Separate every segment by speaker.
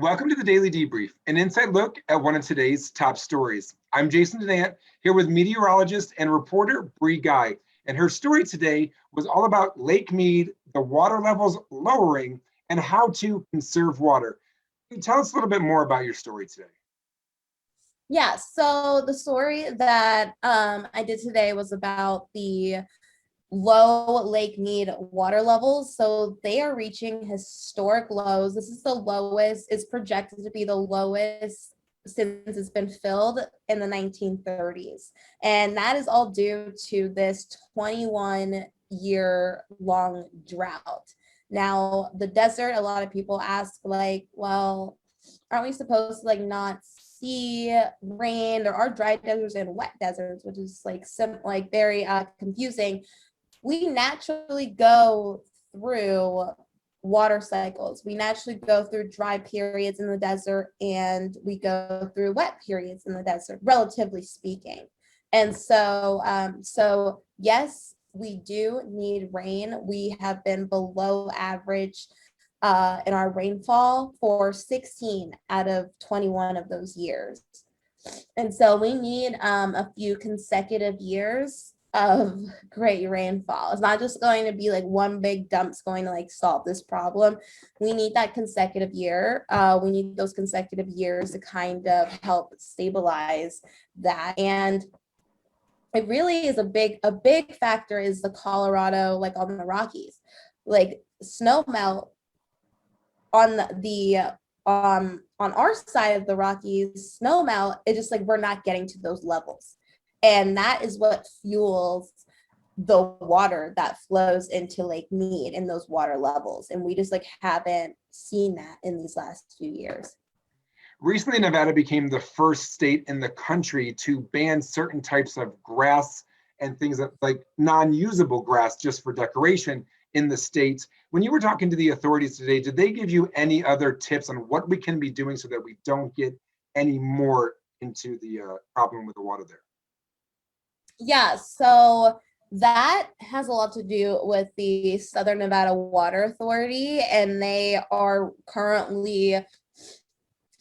Speaker 1: Welcome to the Daily Debrief, an inside look at one of today's top stories. I'm Jason Dinant, here with meteorologist and reporter Bree Guy, and her story today was all about Lake Mead, the water levels lowering, and how to conserve water. Can you tell us a little bit more about your story today?
Speaker 2: Yeah, so the story that I did today was about the low Lake Mead water levels. So they are reaching historic lows. This is the lowest, it's projected to be the lowest since it's been filled in the 1930s. And that is all due to this 21-year long drought. Now, the desert, a lot of people ask, like, well, aren't we supposed to not see rain? There are dry deserts and wet deserts, which is very confusing. We naturally go through water cycles. We naturally go through dry periods in the desert and we go through wet periods in the desert, relatively speaking. And so yes, we do need rain. We have been below average in our rainfall for 16 out of 21 of those years. And so we need a few consecutive years of great rainfall. It's not just going to be like one big dump's going to solve this problem. We need that consecutive year. We need those consecutive years to kind of help stabilize that. And it really is a big factor is the Colorado, on the Rockies, snow melt on on our side of the Rockies, snow melt, it's just we're not getting to those levels. And that is what fuels the water that flows into Lake Mead in those water levels. And we just haven't seen that in these last few years.
Speaker 1: Recently, Nevada became the first state in the country to ban certain types of grass and things that like non-usable grass just for decoration in the state. When you were talking to the authorities today, did they give you any other tips on what we can be doing so that we don't get any more into the problem with the water there?
Speaker 2: Yeah, so that has a lot to do with the Southern Nevada Water Authority, and they are currently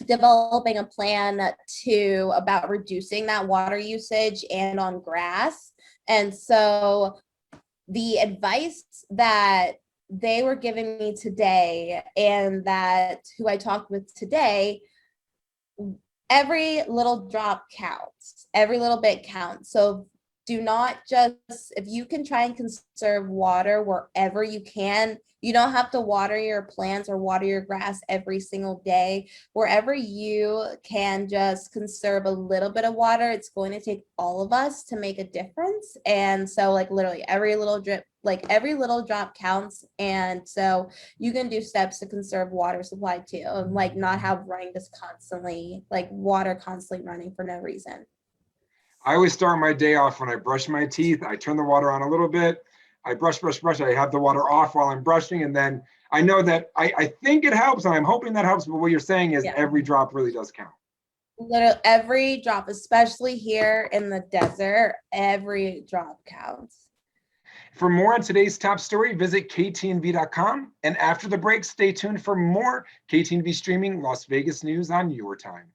Speaker 2: developing a plan about reducing that water usage and on grass. And so the advice that they were giving me today and that who I talked with today, every little drop counts, every little bit counts. So do not just, if you can try and conserve water wherever you can, you don't have to water your plants or water your grass every single day. Wherever you can just conserve a little bit of water, it's going to take all of us to make a difference. And so literally every little drip, every little drop counts. And so you can do steps to conserve water supply too, and not have running just constantly, water constantly running for no reason.
Speaker 1: I always start my day off when I brush my teeth. I turn the water on a little bit. I brush. I have the water off while I'm brushing. And then I know that I think it helps and I'm hoping that helps. But what you're saying is every drop really does count.
Speaker 2: Literally every drop, especially here in the desert, every drop counts.
Speaker 1: For more on today's top story, visit ktnv.com. And after the break, stay tuned for more KTNV streaming Las Vegas news on your time.